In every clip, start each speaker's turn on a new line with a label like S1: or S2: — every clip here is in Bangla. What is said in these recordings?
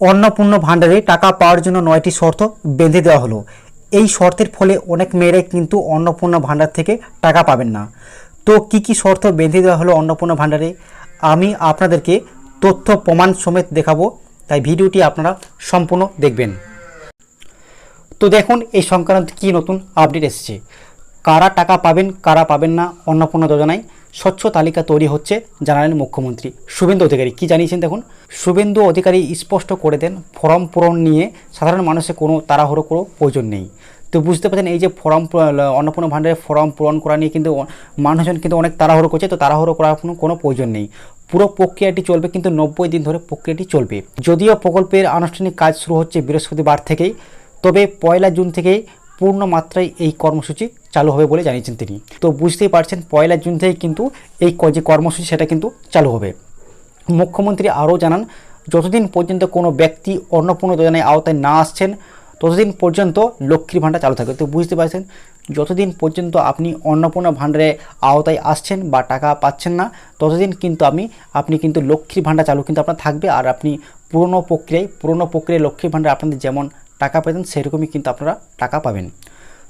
S1: অন্নপূর্ণা ভাণ্ডারে টাকা পাওয়ার জন্য 9টি শর্ত বেঁধে দেওয়া হলো। এই শর্তের ফলে অনেক মেয়েরাই কিন্তু অন্নপূর্ণা ভাণ্ডার থেকে টাকা পাবেন না। তো কি কি শর্ত বেঁধে দেওয়া হলো অন্নপূর্ণা ভাণ্ডারে, আমি আপনাদেরকে তথ্য প্রমাণ সমেত দেখাবো, তাই ভিডিওটি আপনারা সম্পূর্ণ দেখবেন। তো দেখুন এই সংক্রান্ত কি নতুন আপডেট এসেছে, কারা টাকা পাবেন কারা পাবেন না অন্নপূর্ণা যোজনায় স্বচ্ছ তালিকা তৈরি হচ্ছে জানালেন মুখ্যমন্ত্রী শুভেন্দু অধিকারী। কি জানিয়েছেন দেখুন, শুভেন্দু অধিকারী স্পষ্ট করে দেন ফর্ম পূরণ নিয়ে সাধারণ মানুষের কোনো তাড়াহুড়ো কোনো প্রয়োজন নেই। তো বুঝতে পারছেন এই যে ফর্ম অন্নপূর্ণা ভাণ্ডারের ফর্ম পূরণ করা নিয়ে কিন্তু মানুষজন কিন্তু অনেক তাড়াহুড়ো করছে। তো তাড়াহুড়ো করার কোনো প্রয়োজন নেই, পুরো প্রক্রিয়াটি চলবে কিন্তু 90 দিন ধরে প্রক্রিয়াটি চলবে। যদিও প্রকল্পের আনুষ্ঠানিক কাজ শুরু হচ্ছে বৃহস্পতিবার থেকেই, তবে 1 জুন থেকেই পূর্ণ মাত্রায় এই কর্মসূচি চালু হবে বলে জানিয়েছেন তিনি। তো বুঝতেই পারছেন 1 জুন থেকে কিন্তু এই যে কর্মসূচি সেটা কিন্তু চালু হবে। মুখ্যমন্ত্রী আরও জানান, যতদিন পর্যন্ত কোনো ব্যক্তি অন্নপূর্ণা যোজনায় আওতায় না আসছেন ততদিন পর্যন্ত লক্ষ্মীর ভাণ্ডার চালু থাকবে। তো বুঝতে পারছেন যতদিন পর্যন্ত আপনি অন্নপূর্ণা ভাণ্ডারে আওতায় আসছেন বা টাকা পাচ্ছেন না ততদিন কিন্তু আপনি কিন্তু লক্ষ্মীর ভাণ্ডার চালু কিন্তু আপনার থাকবে। আর আপনি পুরনো প্রক্রিয়ায় লক্ষ্মীর ভাণ্ডার আপনাদের যেমন টাকা পেতেন সেরকমই কিন্তু আপনারা টাকা পাবেন।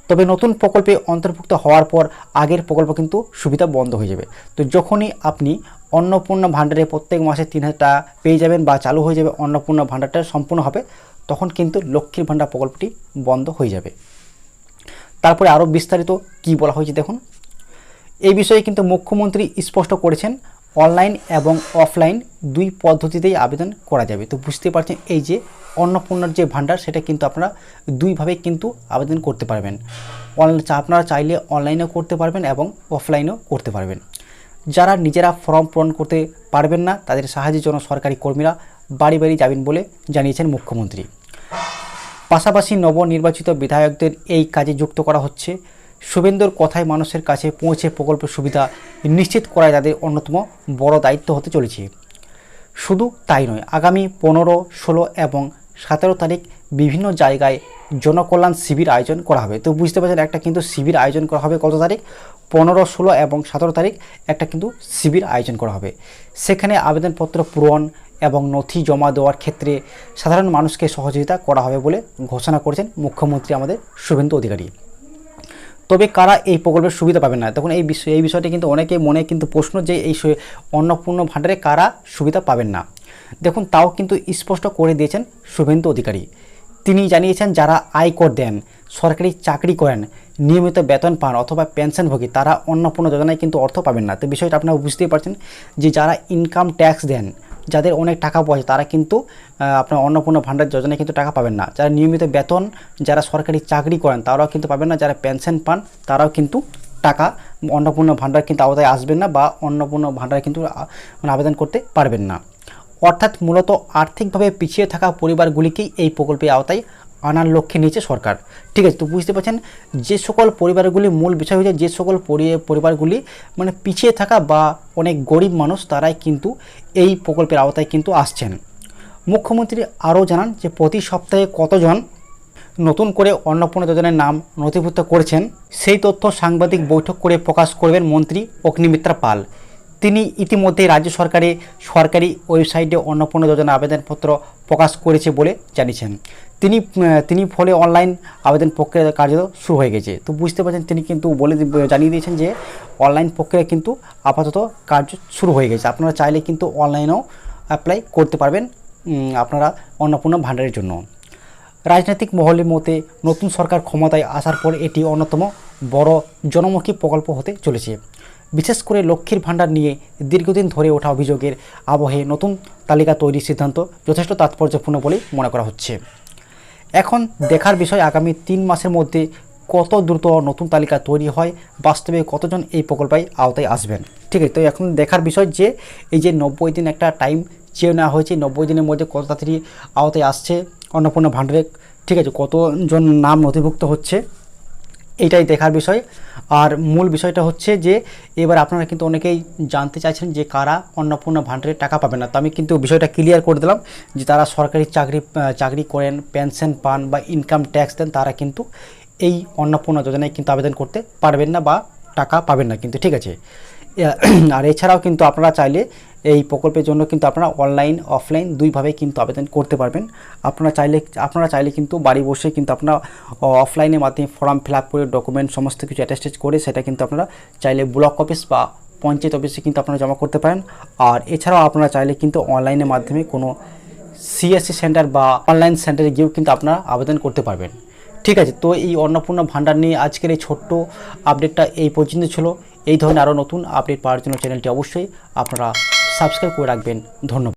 S1: তবে নতুন প্রকল্পে অন্তর্ভুক্ত হওয়ার পর আগের প্রকল্প কিন্তু সুবিধা বন্ধ হয়ে যাবে। তো যখনই আপনি অন্নপূর্ণা ভাণ্ডারে প্রত্যেক মাসে 3000 টাকা পেয়ে যাবেন বা চালু হয়ে যাবে অন্নপূর্ণা ভাণ্ডারটা সম্পূর্ণ হবে, তখন কিন্তু লক্ষ্মীর ভাণ্ডার প্রকল্পটি বন্ধ হয়ে যাবে। তারপরে আরও বিস্তারিত কি বলা হয়েছে দেখুন, এই বিষয়ে কিন্তু মুখ্যমন্ত্রী স্পষ্ট করেছেন অনলাইন এবং অফলাইন দুই পদ্ধতিতেই আবেদন করা যাবে। তো বুঝতে পারছেন এই যে অন্নপূর্ণার যে ভাণ্ডার সেটা কিন্তু আপনারা দুইভাবে কিন্তু আবেদন করতে পারবেন। আপনারা চাইলে অনলাইনেও করতে পারবেন এবং অফলাইনেও করতে পারবেন। যারা নিজেরা ফর্ম পূরণ করতে পারবেন না তাদের সাহায্যের জন্য সরকারি কর্মীরা বাড়ি বাড়ি যাবেন বলে জানিয়েছেন মুখ্যমন্ত্রী। পাশাপাশি নবনির্বাচিত বিধায়কদের এই কাজে যুক্ত করা হচ্ছে। শুভেন্দুর কথায় মানুষের কাছে পৌঁছে প্রকল্পের সুবিধা নিশ্চিত করায় তাদের অন্যতম বড় দায়িত্ব হতে চলেছে। শুধু তাই নয়, আগামী 15, 16 এবং 17 তারিখ বিভিন্ন জায়গায় জনকল্যাণ শিবির আয়োজন করা হবে। তো বুঝতে পারছেন একটা কিন্তু শিবির আয়োজন করা হবে কত তারিখ, 15, 16 এবং 17 তারিখ একটা কিন্তু শিবির আয়োজন করা হবে। সেখানে আবেদনপত্র পূরণ এবং নথি জমা দেওয়ার ক্ষেত্রে সাধারণ মানুষকে সহযোগিতা করা হবে বলে ঘোষণা করেছেন মুখ্যমন্ত্রী আমাদের শুভেন্দু অধিকারী। তবে কারা এই প্রকল্পের সুবিধা পাবেন না, তখন এই বিষয়টি কিন্তু অনেকেই মনে কিন্তু প্রশ্ন যে এই অন্নপূর্ণা ভাণ্ডারে কারা সুবিধা পাবেন না। দেখুন তাও কিন্তু স্পষ্ট করে দিয়েছেন শুভেন্দু অধিকারী। তিনি জানিয়েছেন যারা আয়কর দেন, সরকারি চাকরি করেন, নিয়মিত বেতন পান অথবা পেনশনভোগী তারা অন্নপূর্ণা যোজনায় কিন্তু অর্থ পাবেন না। তো বিষয়টা আপনারা বুঝতেই পারছেন যে যারা ইনকাম ট্যাক্স দেন, যাদের অনেক টাকা পয়সা তারা কিন্তু আপনার অন্নপূর্ণা ভাণ্ডার যোজনায় কিন্তু টাকা পাবেন না। যারা নিয়মিত বেতন, যারা সরকারি চাকরি করেন তারাও কিন্তু পাবেন না, যারা পেনশন পান তারাও কিন্তু টাকা অন্নপূর্ণা ভাণ্ডার কিন্তু আওতায় আসবেন না বা অন্নপূর্ণা ভাণ্ডারে কিন্তু আবেদন করতে পারবেন না। অর্থাৎ মূলত আর্থিকভাবে পিছিয়ে থাকা পরিবারগুলিকেই এই প্রকল্পের আওতায় আনার লক্ষ্যে নিয়েছে সরকার। ঠিক আছে, তো বুঝতে পারছেন যে সকল পরিবারগুলি মূল বিষয় হচ্ছে যে সকল পরিবারগুলি মানে পিছিয়ে থাকা বা অনেক গরিব মানুষ তারাই কিন্তু এই প্রকল্পের আওতায় কিন্তু আসছেন। মুখ্যমন্ত্রী আরও জানান যে প্রতি সপ্তাহে কতজন নতুন করে অন্নপূর্ণা যোজনার নাম নথিভুক্ত করেছেন সেই তথ্য সাংবাদিক বৈঠক করে প্রকাশ করবেন মন্ত্রী অগ্নিমিত্রা পাল। তিনি ইতিমধ্যে রাজ্য সরকারি ওয়েবসাইটে অন্নপূর্ণা যোজনা আবেদনপত্র প্রকাশ করেছে বলে জানিয়েছেন তিনি ফলে অনলাইন আবেদন প্রক্রিয়া কার্যত শুরু হয়ে গেছে। তো বুঝতে পারছেন তিনি কিন্তু জানিয়ে দিয়েছেন যে অনলাইন প্রক্রিয়া কিন্তু আপাতত কার্য শুরু হয়ে গেছে। আপনারা চাইলে কিন্তু অনলাইনেও অ্যাপ্লাই করতে পারবেন আপনারা অন্নপূর্ণা ভাণ্ডারের জন্য। রাজনৈতিক মহলের মতে নতুন সরকার ক্ষমতায় আসার পর এটি অন্যতম বড় জনমুখী প্রকল্প হতে চলেছে। বিশেষ করে লক্ষ্মীর ভাণ্ডার নিয়ে দীর্ঘদিন ধরে ওঠা অভিযোগের আবহে নতুন তালিকা তৈরির সিদ্ধান্ত যথেষ্ট তাৎপর্যপূর্ণ বলে মনে করা হচ্ছে। এখন দেখার বিষয় আগামী 3 মাসের মধ্যে কত দ্রুত নতুন তালিকা তৈরি হয়, বাস্তবে কতজন এই প্রকল্পের আওতায় আসবেন। ঠিক আছে, তো এখন দেখার বিষয় যে এই যে 90 দিন একটা টাইম চেয়ে নেওয়া হয়েছে, 90 দিনের মধ্যে কত তাড়াতাড়ি আওতায় আসছে অন্নপূর্ণা ভাণ্ডারে, ঠিক আছে, কতজন নাম নথিভুক্ত হচ্ছে এইটাই দেখার বিষয়। আর মূল বিষয়টা হচ্ছে যে এবার আপনারা কিন্তু অনেকেই জানতে চাইছেন যে কারা অন্নপূর্ণা ভাণ্ডারে টাকা পাবেন না। তো আমি কিন্তু বিষয়টা ক্লিয়ার করে দিলাম যে তারা সরকারি চাকরি করেন, পেনশন পান বা ইনকাম ট্যাক্স দেন তারা কিন্তু এই অন্নপূর্ণা যোজনায় কিন্তু আবেদন করতে পারবেন না বা টাকা পাবেন না কিন্তু, ঠিক আছে। আর এছাড়াও কিন্তু আপনারা চাইলে এই প্রকল্পের জন্য কিন্তু আপনারা অনলাইন অফলাইন দুইভাবে কিন্তু আবেদন করতে পারবেন। আপনারা চাইলে কিন্তু বাড়ি বসে কিন্তু আপনারা অফলাইনের মাধ্যমে ফর্ম ফিল আপ করে ডকুমেন্ট সমস্ত কিছু অ্যাটাস্টেজ করে সেটা কিন্তু আপনারা চাইলে ব্লক অফিস বা পঞ্চায়েত অফিসে কিন্তু আপনারা জমা করতে পারেন। আর এছাড়াও আপনারা চাইলে কিন্তু অনলাইনের মাধ্যমে কোনো সিএসসি সেন্টার বা অনলাইন সেন্টারে গিয়েও কিন্তু আপনারা আবেদন করতে পারবেন। ঠিক আছে, তো এই অন্নপূর্ণা ভাণ্ডার নিয়ে আজকের এই ছোট্ট আপডেটটা এই পর্যন্ত ছিল। এই ধরনের আরও নতুন আপডেট পাওয়ার জন্য চ্যানেলটি অবশ্যই আপনারা সাবস্ক্রাইব করে রাখবেন। ধন্যবাদ।